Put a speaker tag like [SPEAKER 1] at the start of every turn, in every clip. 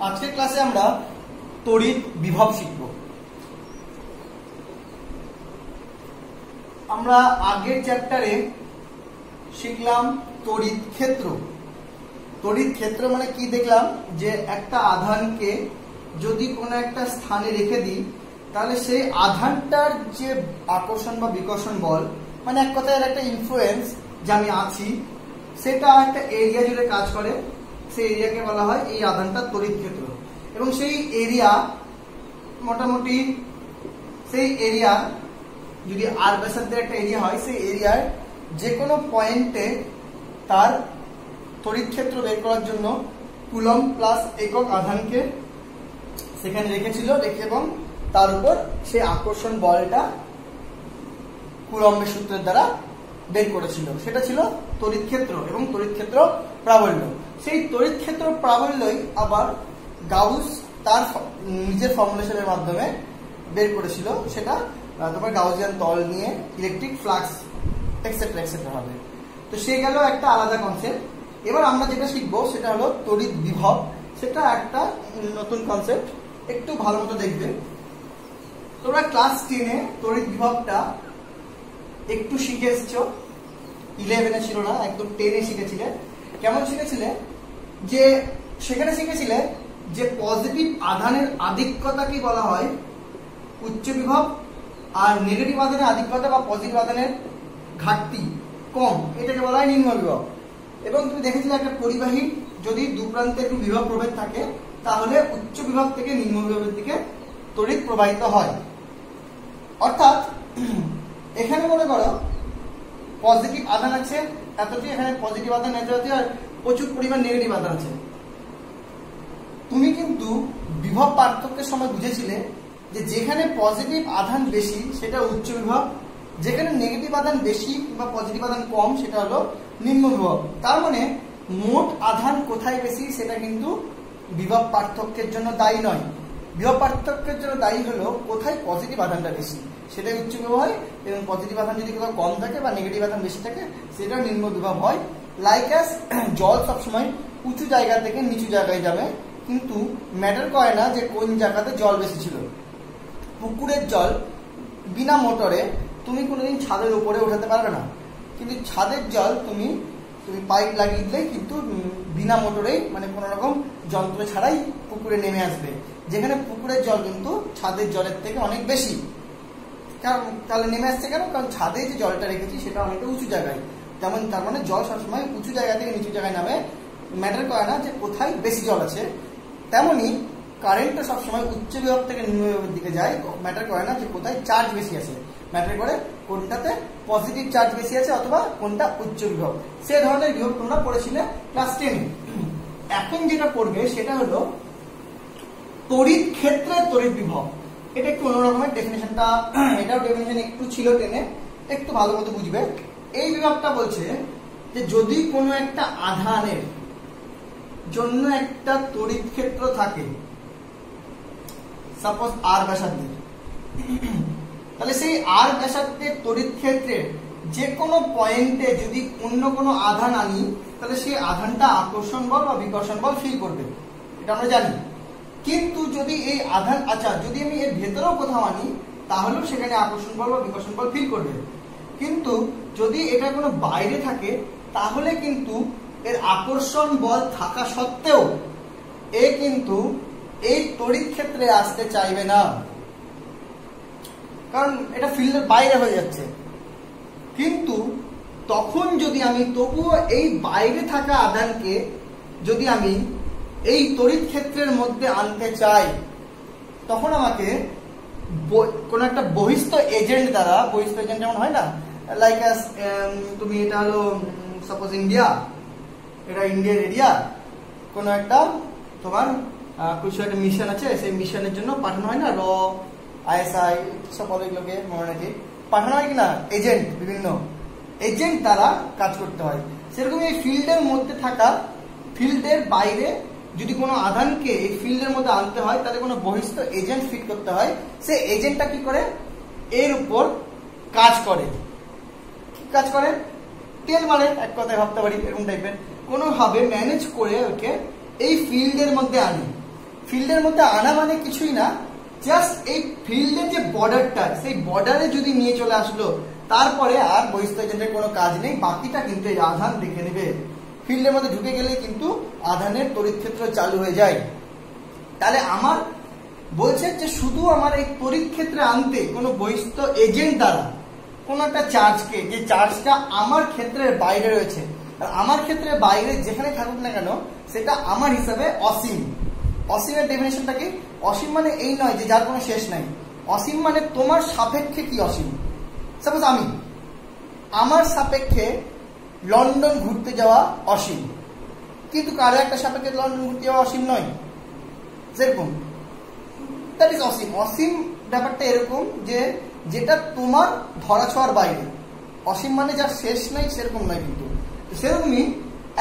[SPEAKER 1] আজকের ক্লাসে আমরা তড়িৎ বিভব শিখব। আমরা আগের চ্যাপ্টারে শিখলাম তড়িৎ ক্ষেত্র। তড়িৎ ক্ষেত্র মানে কি দেখলাম, যে একটা আধানকে যদি কোনো একটা স্থানে রেখে দিই তাহলে সেই আধানটার যে আকর্ষণ বা বিকর্ষণ বল, মানে এক কথায় একটা ইনফ্লুয়েন্স যে আমি আছি, সেটা একটা এরিয়া জুড়ে কাজ করে। সেই এরিয়াকে বলা হয় এই আধানটার তড়িৎ ক্ষেত্র। এবং সেই এরিয়া মোটামুটি সেই এরিয়া যদি আর ব্যাসার্ধের একটা এরিয়া হয়, সেই এরিয়ার যে কোনো পয়েন্টে তার তড়িৎ ক্ষেত্র বের করার জন্য কুলম্ব প্লাস একক আধানকে সেখানে রেখেছিল, রেখে এবং তার উপর সেই আকর্ষণ বলটা কুলম্বের সূত্রের দ্বারা বের করেছিল। সেটা ছিল তড়িৎ ক্ষেত্র এবং তড়িৎ ক্ষেত্র প্রাবল্য। সেই তড়িৎ ক্ষেত্র প্রাবল্যই আবার গাউস তার নিজের ফর্মুলেশনের মাধ্যমে বের করেছিল। সেটা তোমার গাউসিয়ান তল নিয়ে ইলেকট্রিক ফ্লাক্স এক্সেট্রা এক্সেট্রা হবে। তো সে গেল একটা আলাদা কনসেপ্ট। এবার আমরা যেটা শিখবো সেটা হলো তড়িৎ বিভব। সেটা একটা নতুন কনসেপ্ট, একটু ভালো মতো দেখবে। তোমরা ক্লাস 10-এ তড়িৎ বিভবটা একটু শিখে এসছো, 11-এ ছিল না, একদম 10-এ শিখেছিলে। কেমন শিখেছিলে? যে সেখানে শিখেছিলে যে পজিটিভ আধানের আধিক্যতাকে বলা হয় উচ্চ বিভব, আর নেগেটিভ আধানের আধিক্যতা বা পজিটিভ আধানের ঘাটতি কম, এটাকে বলা হয় নিম্ন বিভব। এবং তুমি দেখেছিলে একটা পরিবাহী যদি দু প্রান্তে একটু বিভব প্রভেদ থাকে তাহলে উচ্চ বিভব থেকে নিম্ন বিভবের দিকে তড়িৎ প্রবাহিত হয়। অর্থাৎ এখানে মনে করো পজিটিভ আধান আছে এতটি, এখানে পজিটিভ আধান এতটি, আর প্রচুর পরিমাণ নেগেটিভ আধান আছে। তুমি কিন্তু বিভব পার্থক্যের সময় বুঝেছিলে যে যেখানে পজিটিভ আধান বেশি সেটা উচ্চ বিভব, যেখানে নেগেটিভ আধান বেশি বা পজিটিভ আধান কম সেটা হলো নিম্ন বিভব। তার মানে মোট আধান কোথায় বেশি সেটা কিন্তু বিভব পার্থক্যের জন্য দায়ী নয়। বিভব পার্থক্যের জন্য দায়ী হলো কোথায় পজিটিভ আধানটা বেশি, সেটাই উচ্চ বিভব হয়। এবং পজিটিভ আধান যদি কোথাও কম থাকে বা নেগেটিভ আধান বেশি থাকে সেটা নিম্ন বিভব হয়। লাইক অ্যাজ জল সবসময় উঁচু জায়গা থেকে নিচু জায়গায় যাবে, কিন্তু ম্যাটার করে না যে কোন জায়গাতে জল বেশি ছিল। পুকুরের জল বিনা মোটরে তুমি কোনোদিন ছাদের উপরে ওঠাতে পারবে না, কিন্তু ছাদের জল তুমি পাইপ লাগিয়ে দিলে কিন্তু বিনা মোটরেই, মানে কোনো রকম যন্ত্র ছাড়াই পুকুরে নেমে আসবে। যেখানে পুকুরের জল কিন্তু ছাদের জলের থেকে অনেক বেশি। কারণ তাহলে নেমে আসছে কেন? কারণ ছাদে যে জলটা রেখেছি সেটা অনেকটা উঁচু জায়গায়। যেমন তার মানে জল সবসময় উঁচু জায়গা থেকে নিচু জায়গায় নামে, ম্যাটার করে না যে কোথায় বেশি জল আছে। তেমনি কারেন্টটা সবসময় উচ্চ বিভব থেকে নিম্ন বিভবের দিকে যায়, ম্যাটার করে না যে কোথায় চার্জ বেশি আছে, ম্যাটার করে কোনটাতে পজিটিভ চার্জ বেশি আছে অথবা কোনটা উচ্চ বিভব। সে ধরনের বিভব তোমরা পড়েছিলে ক্লাস 10-এ। এখন যেটা পড়বে সেটা হলো তড়িৎ ক্ষেত্রের তড়িৎ বিভব। এটা একটু অন্যরকমের ডেফিনেশনটা, এটাও ডেফিনেশন একটু ছিল 10-এ, একটু ভালো মতো বুঝবে। এই বিভবটা বলছে যে যদি কোনো একটা আধানের জন্য একটা তড়িৎ ক্ষেত্র থাকে, সাপোজ আর ব্যাসার্ধের, তাহলে সেই আর ব্যাসার্ধের তড়িৎ ক্ষেত্রের যে কোনো পয়েন্টে যদি অন্য কোনো আধান আনি তাহলে সেই আধানটা আকর্ষণ বল বা বিকর্ষণ বল ফিল করবে, এটা আমরা জানি। কিন্তু যদি এই আধান, আচ্ছা যদি আমি এর ভেতরেও কোথাও আনি তাহলেও সেখানে আকর্ষণ বল বা বিকর্ষণ বল ফিল করবে। কিন্তু যদি এটা কোনো বাইরে থাকে তাহলে কিন্তু এর আকর্ষণ বল থাকা সত্ত্বেও এ কিন্তু এই তড়িৎ ক্ষেত্রে আসতে চাইবে না, কারণ এটা ফিল্ডের বাইরে হয়ে যাচ্ছে। কিন্তু তখন যদি আমি তবুও এই বাইরে থাকা আধানকে যদি আমি এই তড়িৎ ক্ষেত্রের মধ্যে আনতে চাই, তখন আমাকে কোনো একটা বহিস্থ এজেন্ট দ্বারা, বহিস্থ এজেন্ট যেমন হয় না, লাইক তুমি এটা হলো সাপোজ ইন্ডিয়া, এটা ইন্ডিয়ার এরিয়া, কোনো একটা তোমার কিছু একটা মিশন আছে, সেই মিশনের জন্য পাঠানো হয় না, র ISI সব এগুলোকে মনে রাখি পাঠানো হয় কিনা, এজেন্ট, বিভিন্ন এজেন্ট দ্বারা কাজ করতে হয়। সেরকম এই ফিল্ডের মধ্যে থাকা, ফিল্ডের বাইরে যদি কোনো আধানকে এই ফিল্ডের মধ্যে আনতে হয় তাহলে কোনো বহিস্থ এজেন্ট ফিট করতে হয়। সেই এজেন্টটা কি করে? এর উপর কাজ করে। কি কাজ করে? তেল মারে, এক কথায় ভাবতে পারি এরকম টাইপের। কোনোভাবে ম্যানেজ করে ওকে এই ফিল্ডের মধ্যে আনি। ফিল্ডের মধ্যে আনা মানে কিছুই না, জাস্ট এই ফিল্ডের যে বর্ডারটা, সেই বর্ডারে যদি নিয়ে চলে আসলো, তারপরে আর বহিস্থ এজেন্টের কোনো কাজ নেই, বাকিটা কিন্তু এই আধান দেখে নেবে। ফিল্ডের মধ্যে ঢুকে গেলে কিন্তু আধানের তড়িৎ ক্ষেত্র চালু হয়ে যায়। তাহলে আমার বলছে যে শুধু আমার এই তড়িৎ ক্ষেত্রে আনতে কোনো বহিস্থ এজেন্ট দ্বারা কোন একটা চার্জকে, যে চার্জটা আমার ক্ষেত্রের বাইরে রয়েছে, আর আমার ক্ষেত্রের বাইরে যেখানে থাকুক না কেন সেটা আমার হিসাবে অসীম। অসীমের ডেফিনেশনটা কি? অসীম মানে এই নয় যে যার কোনো শেষ নাই। অসীম মানে তোমার সাপেক্ষে কি অসীম। সাপোজ আমি, আমার সাপেক্ষে লন্ডন ঘুরতে যাওয়া অসীম, কিন্তু কারো একটা সাপেক্ষে লন্ডন ঘুরতে যাওয়া অসীম নয়, সেরকম দ্যাট ইজ অসীম। অসীম ব্যাপারটা এরকম যে যেটা তোমার ধরাছোঁয়ার বাইরে। অসীম মানে যার শেষ নাই সেরকম নয়, কিন্তু সেরকমই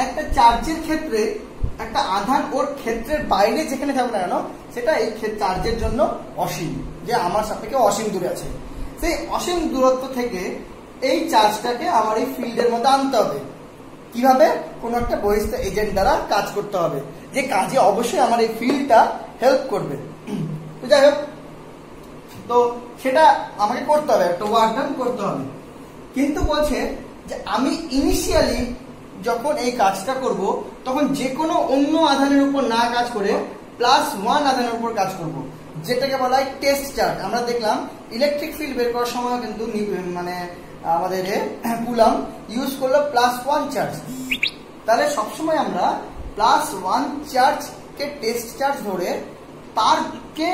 [SPEAKER 1] একটা চার্জের ক্ষেত্রে একটা আধান ওর ক্ষেত্রের বাইরে যেখানে থাকবে না কেন সেটা এই চার্জের জন্য অসীম, যে আমার সাপেক্ষে অসীম দূরে আছে। সেই অসীম দূরত্ব থেকে এই চার্জটাকে আমার এই ফিল্ডের মধ্যে আনতে হবে। কিভাবে? কোনো একটা বহিস্থ এজেন্ট দ্বারা কাজ করতে হবে, যে কাজে অবশ্যই আমার এই ফিল্ডটা হেল্প করবে। তো যাই হোক, তো সেটা আমাকে করতে হবে, একটা ওয়ার্ক ডান করতে হবে। কিন্তু বলছে যে আমি ইনিশিয়ালি যখন এই কাজটা করব তখন যে কোনো অন্য আধানের উপর না কাজ করে +1 আধানের উপর কাজ করব, যেটাকে বলা হয় টেস্ট চার্জ। আমরা দেখলাম ইলেকট্রিক ফিল্ড বের করার সময় কিন্তু মানে আমাদের কুলাম ইউজ করলো +1 চার্জ। তাহলে সবসময় আমরা +1 চার্জকে টেস্ট চার্জ ধরে তারকে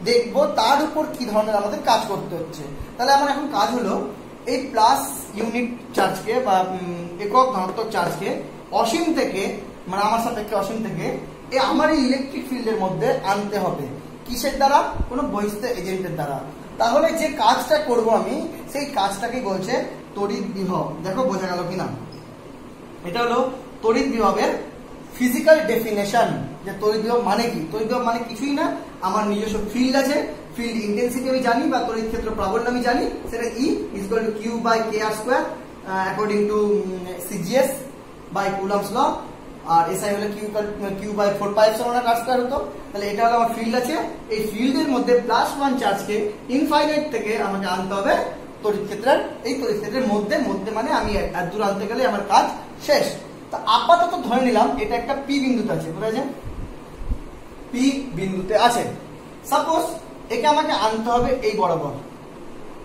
[SPEAKER 1] দেখব তার উপর কি ধরনের আমাদের কাজ করতে হচ্ছে। তাহলে আমার এখন কাজ হলো এই প্লাস ইউনিট চার্জকে বা একক ধনাত্মক চার্জকে অসীম থেকে, মানে আমার সাপেক্ষে অসীম থেকে আমার এই ইলেকট্রিক ফিল্ডের মধ্যে আনতে হবে। কিসের দ্বারা? কোনো বহিস্থ এজেন্টের দ্বারা। তাহলে যে কাজটা করব আমি, সেই কাজটাকে বলছে তড়িৎ বিভব। দেখো বোঝা গেল কিনা? এটা হলো তড়িৎ বিভবের ফিজিক্যাল ডেফিনেশন। যে তড়িৎ বিভব মানে কি? তড়িৎ বিভব মানে কিছুই না, আমার নিজস্ব ফিল্ড আছে, ফিল্ড ইন্টেন্সিটি আমি জানি বা তড়িৎ ক্ষেত্র প্রাবল্য আমি জানি, সেটা E = Q/kr² according to CGS by Coulomb's law, আর SI হলো Q/4πε² হতো। তাহলে এটা হলো আমার ফিল্ড আছে, এই ফিল্ডের মধ্যে +1 চার্জকে ইনফাইনাইট থেকে আমাকে আনতে হবে তড়িৎ ক্ষেত্রের, এই তড়িৎ ক্ষেত্রের মধ্যে মানে আমি এত দূর আনতে গেলে আমার কাজ শেষ। তো আপাতত ধরে নিলাম এটা একটা P বিন্দুতে আছে, বুঝা যায়? P বিন্দুতে আছে। সাপোজ একে আমাকে আনতে হবে এই বরাবর।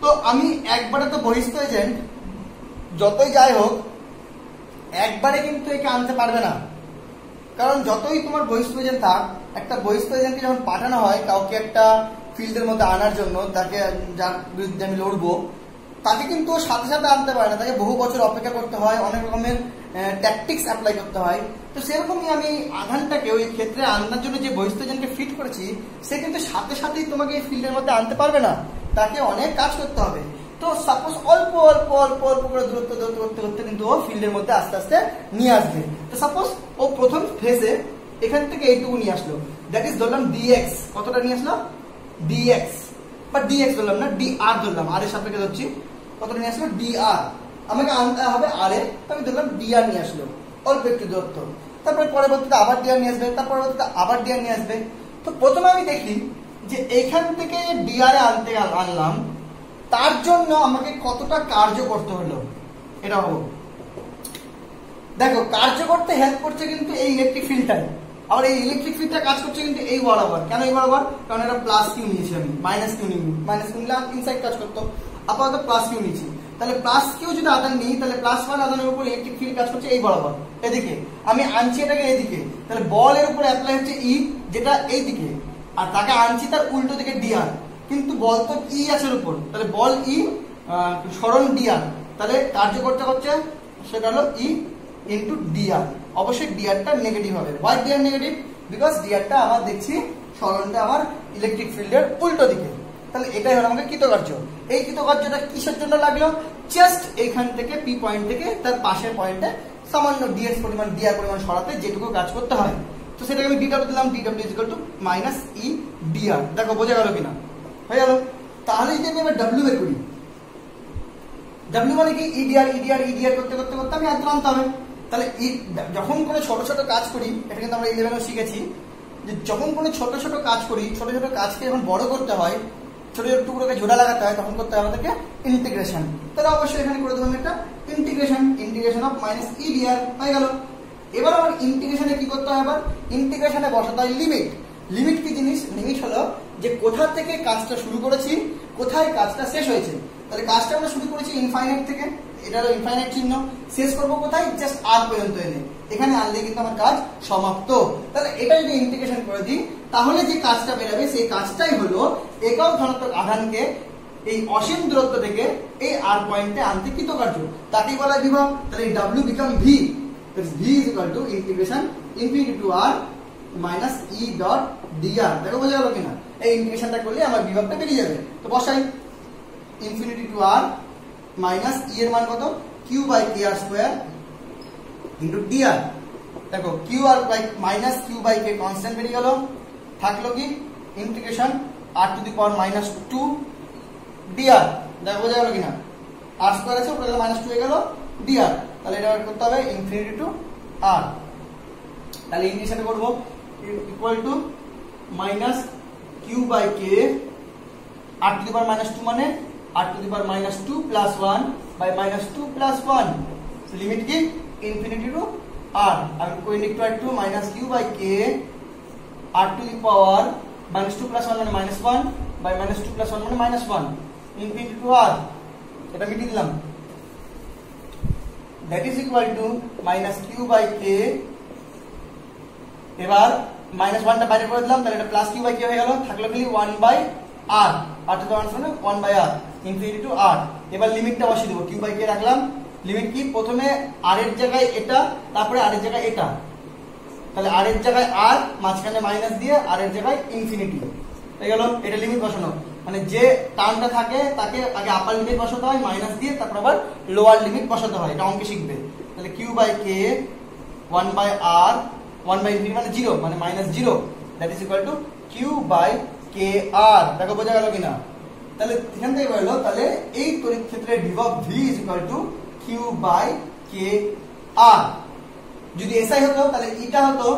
[SPEAKER 1] তো আমি একবারে তো বহিস্থ এজেন্ট যতই যাই হোক একবারে কিন্তু একে আনতে পারবে না, কারণ যতই তোমার বহিস্থ এজেন্ট থাক, একটা বহিস্থ এজেন্টকে যখন পাঠানো হয় কাউকে একটা ফিল্ডের মধ্যে আনার জন্য, তাকে যার বিরুদ্ধে আমি লড়বো, তাকে কিন্তু সাথে সাথে আনতে পারে না, তাকে বহু বছর অপেক্ষা করতে হয়, অনেক রকমের ট্যাকটিক্স অ্যাপ্লাই করতে হয়। তো সেরকমই আমি আধানটাকে ওই ক্ষেত্রে আনার জন্য যে বহিস্থ এজেন্টকে ফিট করেছি, সে কিন্তু সাথে সাথেই তোমাকে এই ফিল্ডের মধ্যে আনতে পারবে না, তাকে অনেক কাজ করতে হবে। তো সাপোজ অল্প অল্প অল্প অল্প করে দূরত্ব করতে করতে কিন্তু ও ফিল্ডের মধ্যে আস্তে আস্তে নিয়ে আসবে। তো সাপোজ ও প্রথম ফেজে এখান থেকে এইটুকু নিয়ে আসলো, দ্যাট ইজ ধরলাম dx। কতটা নিয়ে আসলো? dx, বা dx ধরলাম না, dr ধরলাম, আর এর সাপেক্ষে ধরছি। কতটা নিয়ে আসলো? dr। আমাকে আনতে হবে r এ, আমি ধরলাম dr নিয়ে আসলো, অল্প একটু দূরত্ব। তারপরে পরবর্তীতে আবার dr নিয়ে আসবে, তার পরবর্তীতে আবার dr নিয়ে আসবে। তো প্রথমে আমি দেখি যে এখান থেকে dr এ আনলাম, তার জন্য আমাকে কতটা কার্য করতে হলো, এটা হলো। দেখো কার্য করতে হেল্প করছে কিন্তু এই ইলেকট্রিক ফিল্ডটাই, আর এই ইলেকট্রিক ফিল্ডটা কাজ করছে কিন্তু এই বরাবর। কেন এই বরাবর? কারণ এটা প্লাস কিউ নিয়েছি আমি, মাইনাস কিউ নিই, মাইনাস কিউ নিলে ইনসাইড কাজ করতো, আপাতত প্লাস কিউ নিয়েছি। তাহলে প্লাস কিউ যদি আধান নিই, তাহলে +1 আধানের উপর ইলেকট্রিক ফিল্ড কাজ করছে এই বরাবর, এদিকে। আমি আনছি এটাকে এদিকে, তাহলে বলের উপর অ্যাপ্লাই হচ্ছে E, যেটা এইদিকে, আর তাকে আনছি তার উল্টো দিকে dr। কিন্তু বল তো E আছে উপর, তাহলে বল E সরণ dr, তাহলে কার্য করতে করছে সেটা হলো E ইন্টু dr। অবশ্যই dr-টা নেগেটিভ হবে। Why dr negative? বিকজ dr-টা আমার দেখছি সরণটা আমার ইলেকট্রিক ফিল্ডের উল্টো দিকে। তাহলে এটাই হলো আমাদের কৃতকার্য। এই কৃতকার্যটা কিসের জন্য লাগলো? জাস্ট এইখান থেকে P পয়েন্ট থেকে তার পাশের পয়েন্টে সামান্য dr পরিমাণ সরাতে যেটুকু কাজ করতে হয়। তো সেটাকে আমি dw দিলাম, dw - E dr। দেখো বোঝা গেল কিনা? হয়ে গেল। তাহলে যদি আমি এবার w বের করি, w মানে কি? EDR করতে করতে করতে আমি আনতে হবে। তাহলে যখন কোনো ছোট ছোট কাজ করি, এটা কিন্তু আমরা 11-এও শিখেছি, যে যখন কোনো ছোট ছোট কাজ করি, ছোট ছোট কাজকে যখন বড় করতে হয়, ছোট ছোট টুকরোকে জোড়া লাগাতে হয়, তখন করতে হয় আমাদেরকে ইন্টিগ্রেশন। তাহলে অবশ্যই এখানে করে দেবো একটা integration of minus E dr হয়ে গেল। এবার আমার ইন্টিগ্রেশনে কি করতে হয়, আবার ইন্টিগ্রেশনে বসাতে হয় লিমিট। লিমিট কি জিনিস? লিমিট হলো যে কোথা থেকে কাজটা শুরু করেছি, কোথায় কাজটা শেষ হয়েছে। তাহলে কাজটা আমরা শুরু করেছি ইনফাইনাইট থেকে, এটা হলো ইনফাইনাইট চিহ্ন, শেষ করবো কোথায়? জাস্ট আর পর্যন্ত এনে, এখানে আনলে কিন্তু আমার কাজ সমাপ্ত। তাহলে এটা যদি ইন্টিগ্রেশন করে দিই, তাহলে যে কাজটা বেরোবে সেই কাজটাই হলো একক ধনাত্মক আধানকে এই অসীম দূরত্ব থেকে এই আর পয়েন্টে আনতে কৃতকার্য, তাকেই বলা হয় বিভব। তাহলে এই W become V, V is equal to integration infinity to R minus E dot dr. দেখো বোঝা গেল কিনা? এই ইন্টিগ্রেশনটা করলে আমার বিভবটা বেরিয়ে যাবে। তো বসাই infinity to R minus E এর মান কত? Q by K R square into DR. দেখো Q R by minus Q by K constant বেরিয়ে গেল, থাকলো কি integration R to the power minus two DR. দেখো বোঝা গেল কিনা? আর স্কোয়ার আছে, ওপরে মাইনাস টু হয়ে গেল ডিআর। তাহলে এটা করতে হবে ইনফিনিটি টু আর। তাহলে ইন্টিগ্রেশন করবো equal to minus Q by K R to the power minus two, মানে R to the power minus two plus one by minus two plus one. Limit কি? Infinity to R. আমি করে নিই to minus Q by K R to the power minus two plus one মানে minus one by minus two plus one মানে minus one infinity to R. এটা মিটিয়ে দিলাম। That is equal to minus Q by K. এবার minus ওয়ানটা বাইরে করে দিলাম, তাহলে এটা প্লাস কিউ বাই কে হয়ে গেল, থাকলো খালি one by R. R to the power মানে one by R infinity to R. এবার লিমিটটা বসিয়ে দেবো, কিউ বাই কে রাখলাম। লিমিট কি? প্রথমে আর এর জায়গায় এটা, তারপরে আর এর জায়গায় এটা। তাহলে আর এর জায়গায় আর, মাঝখানে মাইনাস দিয়ে আর এর জায়গায় ইনফিনিটি হয়ে গেল। এটা লিমিট বসানো, মানে যে টার্মটা থাকে তাকে আগে আপার লিমিট বসাতে হয় মাইনাস দিয়ে, তারপর আবার লোয়ার লিমিট বসাতে হয়। এটা অঙ্কে শিখবে। তাহলে Q by K one by R, one by infinity মানে জিরো, মানে minus zero, that is equal to Q by K R. দেখো বোঝা গেল কিনা? তাহলে এখান থেকে বেরোলো, তাহলে এই তড়িৎ ক্ষেত্রের বিভব V is equal to Q by K R. যদি এসআই হতো তাহলে এটা হতো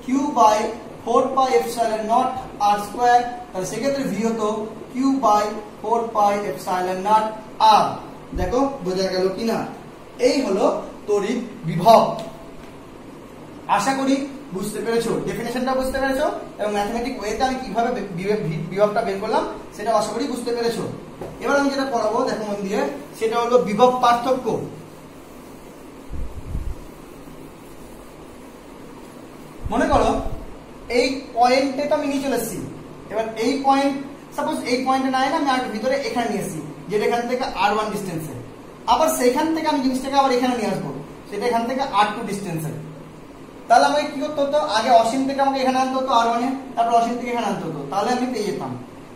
[SPEAKER 1] Q by 4 pi epsilon naught R square. তাহলে সেক্ষেত্রে ভি হতো Q by 4 pi epsilon naught R. দেখো বোঝা গেল কিনা? এই হলো তড়িৎ বিভব। আশা করি বুঝতে পেরেছো, ডেফিনেশনটা বুঝতে পেরেছো, এবং ম্যাথমেটিক ওয়েতে আমি কিভাবে বিভবটা বের করলাম সেটা আশা করি বুঝতে পেরেছো। এবার আমি যেটা পড়াবো দেখো মন দিয়ে, সেটা হলো বিভব পার্থক্য। মনে করো এই পয়েন্টে তো আমি নিয়ে চলে এসেছি। এবার এই পয়েন্ট, সাপোজ এই পয়েন্টে নাই না, আমি আর ভিতরে এখানে নিয়ে এসেছি, যেটা এখান থেকে R1 ডিস্টেন্সে। আবার সেখান থেকে আমি জিনিসটাকে আবার এখানে নিয়ে আসবো, সেটা এখান থেকে R2 ডিস্টেন্সে। তাহলে আমাকে কি করতে হতো? আগে অসীম থেকে আমাকে এখানে আনতে হতো R1 এ, তারপর অসীম থেকে এখানে আনতে হতো, তাহলে আমি পেয়ে যেতাম।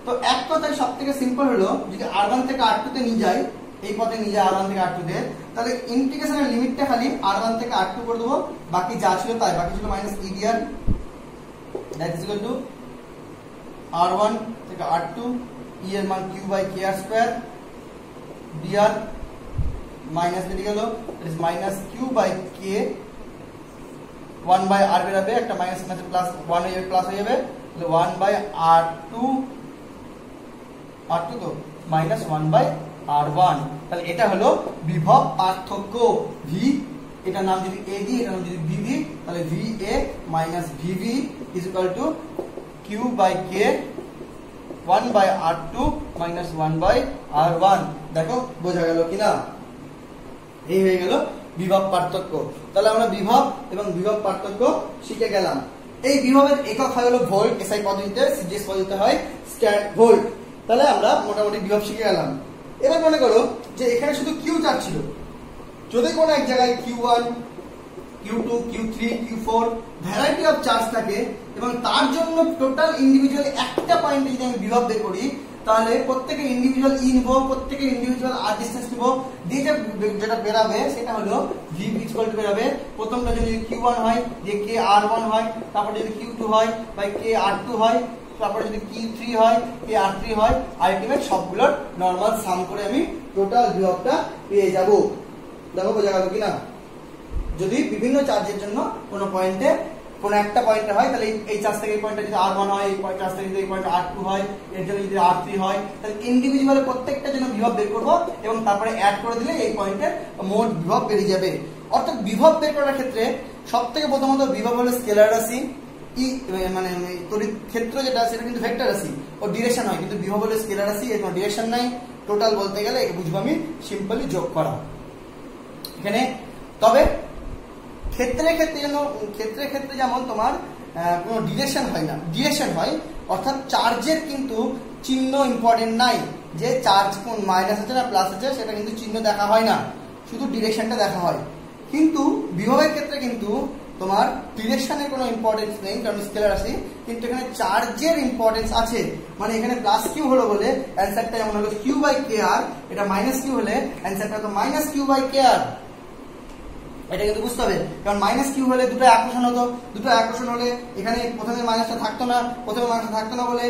[SPEAKER 1] তো এক কথায় সব থেকে সিম্পল হলো, যদি R1 থেকে R2 তে নিয়ে যাই, এই পথে নিয়ে যায় R1 থেকে R2 তে, তাহলে ইন্টিগ্রেশনের লিমিটটা খালি R1 থেকে R2 করে দেবো, বাকি যা ছিল তাই। বাকি ছিল minus E DR, that is equal to R1 থেকে R2 ই এর মান Q by K R square DR minus বেরিয়ে গেল, it is minus Q by K 1 by R বেরাবে, একটা মাইনাস মাইনাস প্লাস 1 হয়ে যাবে, প্লাস হয়ে যাবে, তাহলে 1 বাই R2 তো মাইনাস 1 বাই R1। তাহলে এটা হলো বিভব পার্থক্য ভি। এটা নাম যদি এ দিই, এটা নাম যদি বি দিই, তাহলে V A minus VB is equal to Q by K 1 by R2 minus 1 by R1। দেখো বোঝা গেল কিনা? এই হয়ে গেল বিভব পার্থক্য। তাহলে আমরা বিভব এবং বিভব পার্থক্য শিখে গেলাম। এই বিভবের একক হয় হলো ভোল্ট, এসআই পদ্ধতিতে, সিজিএস পদ্ধতিতে হয় স্ট্যান্ড ভোল্ট। তাহলে আমরা মোটামুটি বিভব শিখে গেলাম। এবার মনে করো যে এখানে শুধু কিউ চার্জ ছিল, যদি কোনো এক জায়গায় Q1, Q2, Q3, Q4 variety of charge থাকে, এবং তার জন্য টোটাল ইন্ডিভিজুয়ালি একটা পয়েন্টে যদি আমি বিভব বের করি, তাহলে প্রত্যেকে ইন্ডিভিজুয়াল ই নিব, প্রত্যেকে ইন্ডিভিজুয়াল আর ডিসটেন্স নিব, দিয়ে যেটা বেরাবে সেটা হলো ভি ইকুয়াল টু বেরাবে। প্রথমটা যদি Q1 হয়, যে কে R1 হয়, তারপর যদি Q2 হয় বাই কে R2 হয়, তারপরে যদি Q3 হয়, কে R3 হয়, আলটিমেট সবগুলোর নরমাল সাম করে আমি টোটাল বিভবটা পেয়ে যাব। দেখো বোঝা গেল কিনা? যদি বিভিন্ন চার্জের জন্য কোনো পয়েন্টে কোন একটা পয়েন্টে হয় তাহলে এই চার্জ থেকে এই পয়েন্টে যদি r1 হয়, এই পয়েন্ট চার্জ থেকে যদি এই পয়েন্টে r2 হয়, এর জন্য যদি r3 হয়, তাহলে ইন্ডিভিজুয়ালি প্রত্যেকটা জন্য বিভব বের করব এবং তারপরে অ্যাড করে দিলে এই পয়েন্টের মোট বিভব বেরিয়ে যাবে। অর্থাৎ বিভব বের করার ক্ষেত্রে সবথেকে প্রথমত বিভব হলো স্কেলার রাশি, মানে তড়িৎ ক্ষেত্র যেটা সেটা কিন্তু ভেক্টর রাশি ও ডিরেকশন হয়, কিন্তু বিভব হলো স্কেলার রাশি, এর কোনো ডিরেকশন নাই। টোটাল বলতে গেলে বুঝবো আমি সিম্পলি যোগ করা এখানে। তবে ক্ষেত্রে ক্ষেত্রে যেমন তোমার কোনো ডিরেকশন হয় না, ডিরেকশন হয়, অর্থাৎ চার্জের কিন্তু চিহ্ন ইম্পর্টেন্ট নাই, যে চার্জ কোন মাইনাস আছে না প্লাস আছে সেটা কিন্তু চিহ্ন দেখা হয় না, শুধু ডিরেকশনটা দেখা হয়। কিন্তু বিভবের ক্ষেত্রে কিন্তু তোমার ডিরেকশনের কোনো ইম্পর্টেন্স নেই, কারণ স্কেলার রাশি, কিন্তু এখানে চার্জের ইম্পর্টেন্স আছে। মানে এখানে প্লাস কিউ হলো বলে অ্যান্সারটা যেমন হলো কিউ বাই কে আর, এটা মাইনাস কিউ হলে অ্যান্সারটা তো মাইনাস কিউ বাই কে আর। এটা কিন্তু বুঝতে হবে, কারণ মাইনাস কিউ হলে দুটো আকর্ষণ হতো, দুটো আকর্ষণ হলে এখানে প্রথমে মাইনাসটা থাকতো না, বলে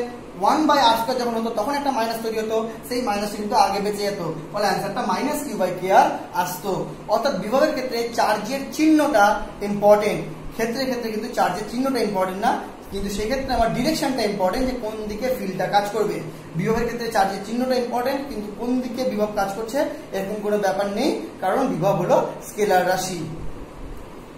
[SPEAKER 1] 1/r² যখন হতো তখন একটা মাইনাস তৈরি হতো, সেই মাইনাসটা কিন্তু আগে বেঁচে যেত, ফলে অ্যান্সারটা মাইনাস কিউ বাই কে আর আসতো। অর্থাৎ বিভবের ক্ষেত্রে চার্জের চিহ্নটা ইম্পর্টেন্ট, ক্ষেত্রে কিন্তু চার্জের চিহ্নটা ইম্পর্টেন্ট না, কিন্তু সেক্ষেত্রে আমার ডিরেকশনটা ইম্পর্টেন্ট, যে কোন দিকে ফিল্ডটা কাজ করবে। বিভবের ক্ষেত্রে চার্জের চিহ্নটা ইম্পর্টেন্ট, কিন্তু কোন দিকে বিভব কাজ করছে এরকম কোনো ব্যাপার নেই, কারণ বিভব হলো স্কেলার রাশি।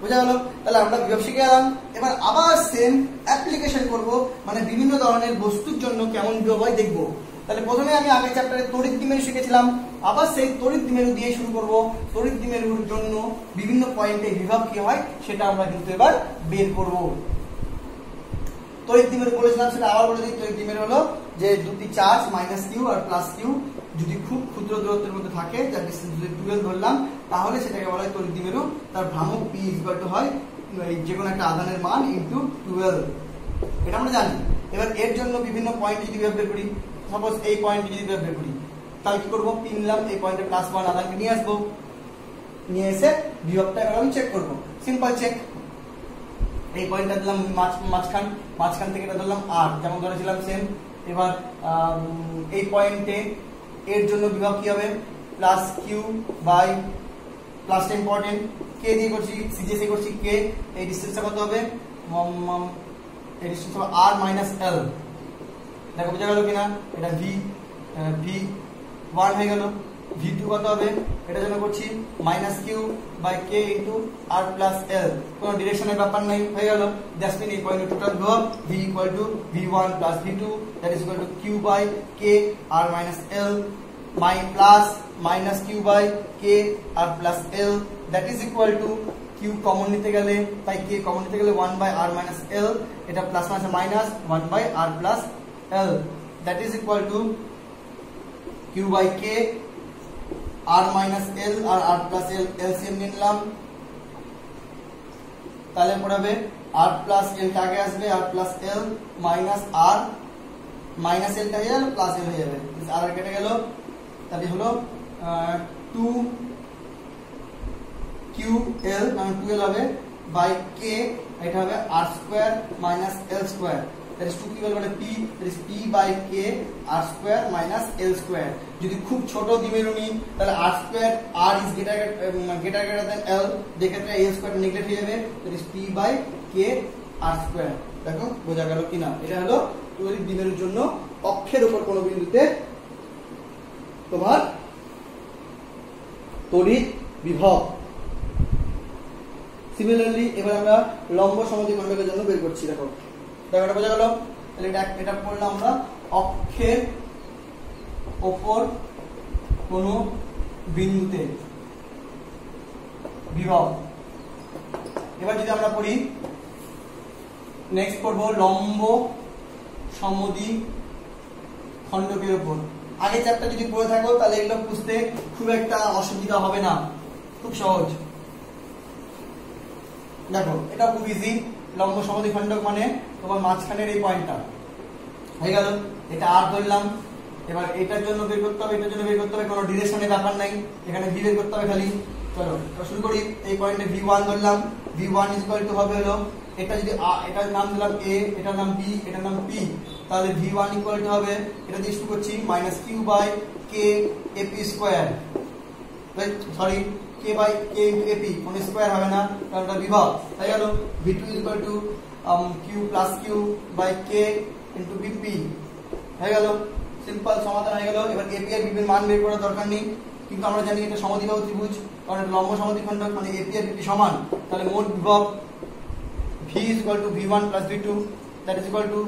[SPEAKER 1] বোঝা গেল? তাহলে আমরা বিভব শিখে গেলাম। এবার আবার সেম অ্যাপ্লিকেশন করব, মানে বিভিন্ন ধরনের বস্তুর জন্য কেমন বিভব হয় দেখবো। তাহলে প্রথমে আমি আগের চ্যাপ্টারে তড়িৎ দ্বিমেরু শিখেছিলাম, আবার সেই তড়িৎ দ্বিমেরু দিয়ে শুরু করব। তড়িৎ দ্বিমেরুর জন্য বিভিন্ন পয়েন্টে বিভব কি হয় সেটা আমরা কিন্তু এবার বের করব। তড়িৎ দ্বিমেরু বলেছিলাম, সেটা আবার বলে দিই। তড়িৎ দ্বিমেরু হলো যে দুটি charge minus Q R plus Q যদি খুব ক্ষুদ্র দূরত্বের মধ্যে থাকে, যার ডিসটেন্স যদি 12 ধরলাম, তাহলে সেটাকে বলা হয় তড়িৎ দ্বিমেরু। তার ভ্রামক P হয় যে কোনো একটা আধানের মান ইনটু 12, এটা আমরা জানি। এবার এর জন্য বিভিন্ন পয়েন্ট যদি বিভব বের করি, সাপোজ এই পয়েন্ট যদি বিভব বের করি, তাহলে কি করবো, P নিলাম, এই পয়েন্টে +1 আধানকে নিয়ে আসবো, নিয়ে এসে বিভবটা এবার আমি চেক করবো, সিম্পল চেক। এই পয়েন্টটা দিলাম মাঝখান থেকে এটা ধরলাম আর, যেমন ধরেছিলাম সেম। এবার এই পয়েন্টে এর জন্য বিভব কি হবে, প্লাস কিউ বাই, প্লাসটা ইম্পর্টেন্ট, কে দিয়ে করছি, সিজিএসএ করছি কে, এই ডিসটেন্সটা কত হবে, এই ডিসটেন্স হবে আর মাইনাস এল। দেখো বোঝা গেল কিনা, এটা V1 হয়ে গেল। V2 কত হবে, এটার জন্য করছি minus Q by K into R plus L, কোনো ডিরেকশনের ব্যাপার নাই, হয়ে গেল। দ্যাটস মিন এই পয়েন্টের টোটাল বিভব V equal to V1 plus V2 that is equal to Q by K r minus l plus minus Q by K r plus l that is equal to q common নিতে গেলে, তাই কে common নিতে গেলে 1 by R minus l, এটা plus minus 1 by r plus l that is equal to Q by K r minus l আর r plus l, LCM নিলাম, তাহলে পড়াবে আর প্লাস এলটা আগে আসবে, r plus l minus r minus এলটা হয়ে যাবে প্লাস এল হয়ে যাবে, আর কেটে গেল, তাহলে হলো 2 কিউ এল, মানে 2l হবে বাই কে, এটা হবে R square minus L square, that is 2ql মানে p, that is p by k r square minus l square। যদি খুব ছোট দ্বিমেরু নিই তাহলে r square, r is greater than l, যেক্ষেত্রে l square নেগলেক্ট হয়ে যাবে, that is p by k r square। দেখো বোঝা গেল কিনা, এটা হলো তড়িৎ দ্বিমেরুর জন্য অক্ষের উপর কোন বিন্দুতে তোমার তড়িৎ বিভব। সিমিলারলি এবার আমরা লম্ব সমদ্বিখণ্ডকের জন্য বের করছি। দেখো এটা বোঝা গেল, তাহলে এটা পড়লাম আমরা অক্ষের ওপর কোন বিন্দুতে বিভব। এবার যদি আমরা পড়ি, নেক্সট পড়বো লম্ব সমদ্বিখণ্ডকের উপর। আগে চ্যাপ্টার যদি পড়ে থাকো তাহলে এগুলো বুঝতে খুব একটা অসুবিধা হবে না, খুব সহজ। দেখো এটা খুব ইজি, লম্ব সমদ্বিখণ্ডক মানে তোমার মাঝখানের এই পয়েন্টটা হয়ে গেল, এটা আর ধরলাম। এবার এটার জন্য বের করতে হবে, এটার জন্য বের করতে হবে, কোনো ডিরেকশনের ব্যাপার নাই, এখানে ভি বের করতে হবে খালি। চলো শুরু করি, এই পয়েন্টে V1 ধরলাম, V1 ইজ ইকুয়াল টু হবে হলো, এটা যদি এটার নাম দিলাম A, এটার নাম B, এটার নাম P, তাহলে V1 ইকুয়াল টু হবে, এটা দিয়ে শুরু করছি minus Q by k AP square, sorry k by K into AP, কোনো স্কোয়ার হবে না কারণ এটা বিভব। তাই গেল V two equal to q plus q by K into BP হয়ে গেল। সিম্পল সমাধান হয়ে গেল। এবার এপি আর বিপির মান বের করার দরকার নেই, কিন্তু আমরা জানি এটা সমদ্বিবাহু ত্রিভুজ, কারণ এটা লম্ব সমদ্বিখণ্ডক, মানে এপি আর বিপি সমান। তাহলে মোট বিভব V is equal to V1 plus V2, that is equal to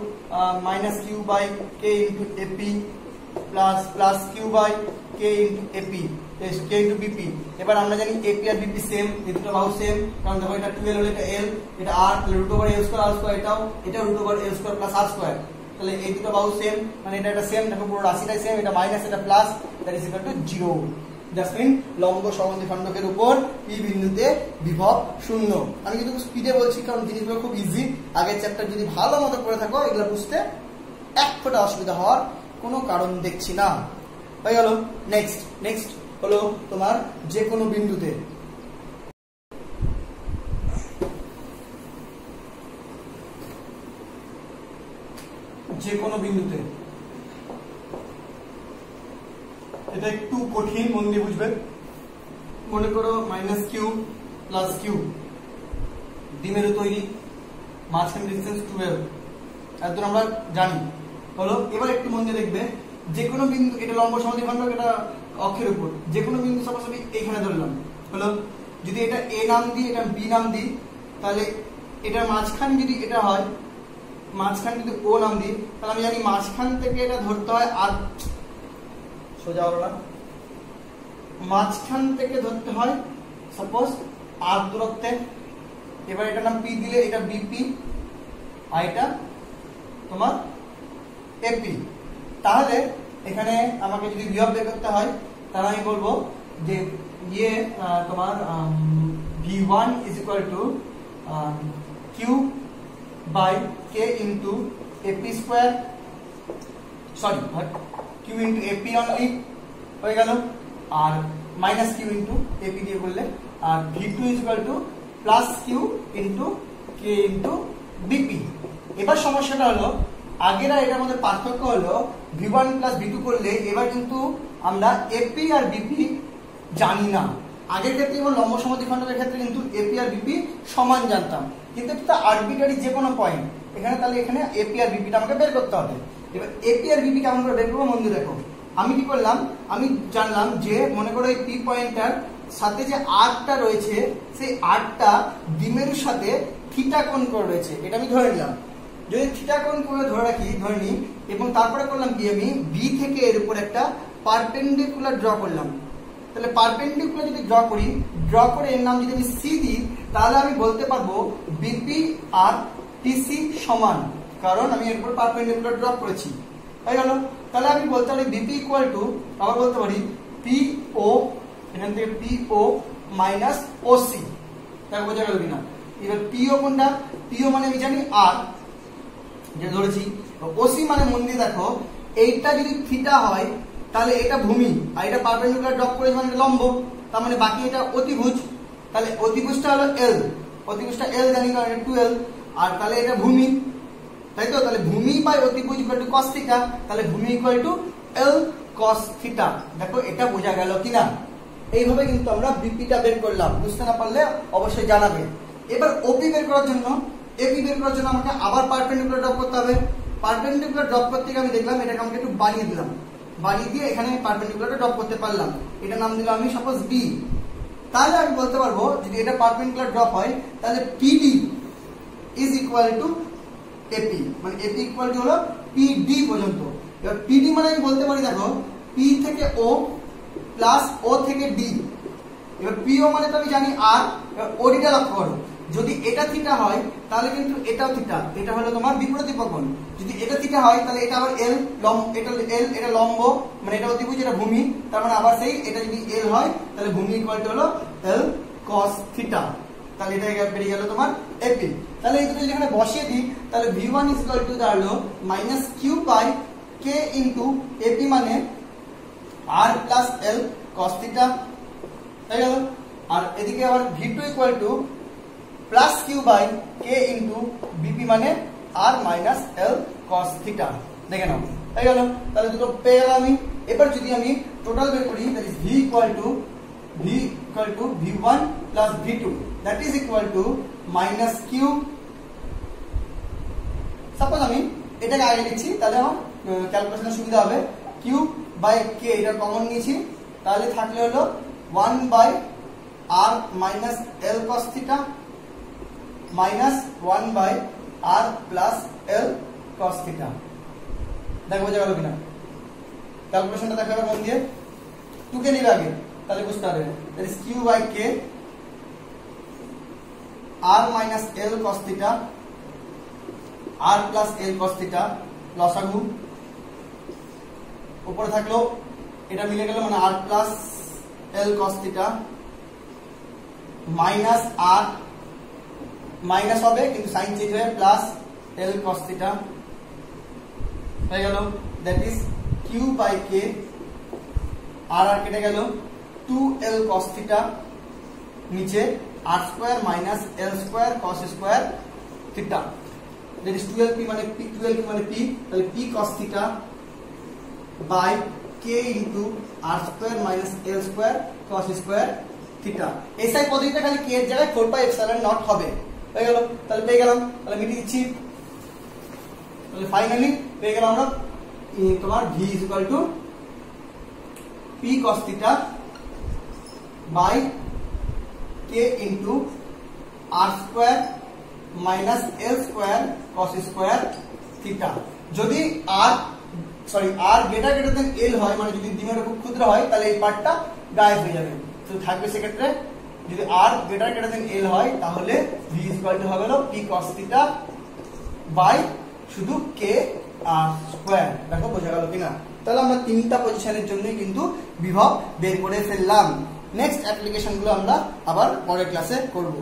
[SPEAKER 1] minus Q by K into AP plus Q by K into AP, K into BP। এবার আমরা জানি AP আর BP সেম, এই দুটো বাহু সেম, কারণ দেখো এটা 12 হলে এটা L, এটা R, তাহলে root over L square R square, এটা root over L square plus R square, তাহলে এই দুটো বাহু সেম, মানে এটা সেম, দেখো পুরো রাশিটাই সেম, এটা মাইনাস এটা plus, that is equal to 0। That's mean লম্ব সমদ্বিখণ্ডকের উপর পি বিন্দুতে বিভব 0। আমি কিন্তু স্পিডে বলছি কারণ জিনিসগুলো খুব ইজি। আগের চ্যাপ্টার যদি ভালো মতো করে থাকো এগুলো বুঝতে এক ফোঁটা অসুবিধা হওয়ার কোনো কারণ দেখছি না। হয়ে গেল। নেক্সট হলো তোমার যে কোনো বিন্দুতে এটা একটু কঠিন, মন দিয়ে বুঝবে। মনে করো মাইনাস কিউ প্লাস কিউ দ্বিমেরু তৈরি, মাঝখানে ডিসটেন্স 12, একদম আমরা জানি হলো। এবার একটু মন দিয়ে দেখবে, যে কোনো বিন্দু, এটা লম্ব সমদ্বিখণ্ডক, এটা অক্ষের উপর, যে কোনো বিন্দু সাপোজ আমি এইখানে ধরলাম হলো, যদি এটা এ নাম দিই, এটা বি নাম দিই, তাহলে এটার মাঝখান যদি এটা হয়, মাঝখান যদি ও নাম দিই, তাহলে আমি জানি মাঝখান থেকে এটা ধরতে হয় আর সোজা হলো না, মাঝখান থেকে ধরতে হয় সাপোজ আর দূরত্বে। এবার এটা নাম পি দিলে এটা বিপি আর এটা তোমার এপি। তাহলে এখানে আমাকে যদি বিভব বের করতে হয় তাহলে আমি বলবো যে ইয়ে তোমার V1 is equal to Q by K into AP square, sorry Q into AP only হয়ে গেল, আর মাইনাস Q into AP দিয়ে বললে, আর V2 is equal to plus Q into K into BP। এবার সমস্যাটা হলো আগের আর এটার মধ্যে পার্থক্য হলো V1 plus V2 করলে এবার কিন্তু আমরা AP আর BP জানি না। আগের ক্ষেত্রে এবং লম্ব সমদ্বিখণ্ডকের ক্ষেত্রে কিন্তু AP আর BP সমান জানতাম, কিন্তু এটা আরবিটারি যে কোনো পয়েন্ট এখানে, তাহলে এখানে AP আর BP টা আমাকে বের করতে হবে। এবার AP আর BP কেমন করে বের করবো মন দিয়ে দেখো। আমি কি করলাম, আমি জানলাম যে মনে করো এই P পয়েন্টটার সাথে যে আরটা রয়েছে সেই আরটা দ্বিমেরুর সাথে থিটা কোণ করে রয়েছে, এটা আমি ধরে নিলাম। যদি থিটা কোণ করে ধরে নিই এবং তারপরে করলাম কি, আমি বি থেকে এর উপর একটা পারপেন্ডিকুলার ড্র করলাম। তাহলে পারপেন্ডিকুলার যদি ড্র করে এর নাম যদি আমি সি দিই, তাহলে আমি বলতে পারবো বিপি আর টিসি সমান, কারণ আমি এর উপর পারপেন্ডিকুলার ড্র করেছি। হয়ে গেল। তাহলে আমি বলতে পারি বিপি ইকুয়াল টু, আবার বলতে পারি পিও, এখান থেকে পিও মাইনাস ওসি। তাকে বোঝা গেল কিনা? এবার পিও কোনটা? পিও মানে আমি জানি আর, যে ধরেছি। ওসি মানে মন দিয়ে দেখো, এইটা যদি থিটা হয় তাহলে এটা ভূমি, আর এটা পারপেন্ডিকুলার ড্রপ করেছে মানে লম্ব, তার মানে বাকি এটা অতিভুজ। তাহলে অতিভুজটা হলো এল, অতিভুজটা এল জানি কারণ এটা 12, আর তাহলে এটা ভূমি, তাই তো? তাহলে ভূমি বাই অতিভুজ ইকুয়াল টু cos থিটা, তাহলে ভূমি equal to L cos theta. দেখো এটা বোঝা গেল কিনা? এইভাবে কিন্তু আমরা বিপিটা বের করলাম। বুঝতে না পারলে অবশ্যই জানাবে। এবার ওপি বের করার জন্য, এপি বের করার জন্য আমাকে আবার পারপেন্ডিকুলার ড্রপ করতে হবে। পারপেন্ডিকুলার ড্রপ করতে গিয়ে আমি দেখলাম এটাকে আমাকে একটু বাড়িয়ে দিলাম, বাড়িয়ে দিয়ে এখানে পারপেন্ডিকুলারটা ড্রপ করতে পারলাম। এটা নাম দিলাম আমি সাপোজ বি। তাহলে আমি বলতে পারবো যদি এটা পারপেন্ডিকুলার ড্রপ হয় তাহলে PD is equal to AP, মানে এপি ইকুয়াল টু হলো পিডি পর্যন্ত। এবার পিডি মানে আমি বলতে পারি দেখো পি থেকে ও প্লাস ও থেকে ডি। এবার পিও মানে তো আমি জানি আর, এবার ওডিটা লক্ষ্য করো, যদি এটা থিটা হয় তাহলে কিন্তু এটাও থিটা, এটা হলো তোমার বিপরীত কোণ। যদি এটা থিটা হয় তাহলে এটা আবার এল, এটা এল, এটা লম্ব মানে এটা অতিভুজ, এটা ভূমি, তার মানে আবার সেই এটা যদি এল হয় তাহলে ভূমি ইকুয়াল টু হলো এল cos থিটা। তাহলে এটা বেরিয়ে গেল তোমার এপি। তাহলে এই দুটো যদি এখানে বসিয়ে দিই তাহলে V1 ইজ ইকুয়াল টু দাঁড়ালো minus Q by K into AP মানে r plus l cos theta হয়ে গেল। আর এদিকে আবার V2 equal to plus q by K into BP মানে r minus l cos theta. দেখে নাও হয়ে গেল। তাহলে দুটো পেয়ে গেল আমি। এবার যদি আমি টোটাল বের করি, that is V equal two v equal to v1 plus v2 that is equal to minus q। Suppose আমি এটাকে আগে লিখছি তাহলে আমার ক্যালকুলেশনের সুবিধা হবে। q বাই k এটা কমন নিয়েছি তাহলে থাকলে হলো 1 by r minus l cos theta minus 1 by r plus l cos theta. দেখো বোঝা গেল কিনা? ক্যালকুলেশনটা দেখা যাবে মন দিয়ে। 2 কে নিবে আগে তাহলে বুঝতে পারবে। That is q by k r minus l cos theta r plus l cos theta লসাগু উপরে থাকলো এটা মিলে গেল মানে r plus l cos theta minus r minus হবে কিন্তু সাইন চেঞ্জ হয়ে প্লাস l cos থিটা হয়ে গেল। That is q by k r আর কেটে গেল 2l cos থিটা নিচে r square minus l square cos square theta. That is 12p মানে p 12p মানে p তাহলে p cos theta by k into r square minus l square cos square theta. SI পদ্ধতিতে খালি k এর জায়গায় 4 pi epsilon not হবে। হয়ে গেল তাহলে পেয়ে গেলাম। তাহলে মিটিয়ে দিচ্ছি। তাহলে ফাইনালি পেয়ে গেলাম আমরা তোমার v is equal to p cos theta by k into r square minus l square cos square theta. যদি r গ্রেটার দেন l হয় মানে যদি দ্বিমেরু খুব ক্ষুদ্র হয় তাহলে এই পার্টটা গায়েব হয়ে যাবে। তো থাকবে সেক্ষেত্রে যদি r গ্রেটার দেন l হয় তাহলে v is equal to হবে হলো p cos থিটা বাই শুধু k r স্কয়ার। দেখো বোঝা গেল কিনা? তাহলে আমরা তিনটা পজিশনের জন্য কিন্তু বিভব বের করে ফেললাম। নেক্সট অ্যাপ্লিকেশন গুলো আমরা আবার পরের ক্লাসে করব।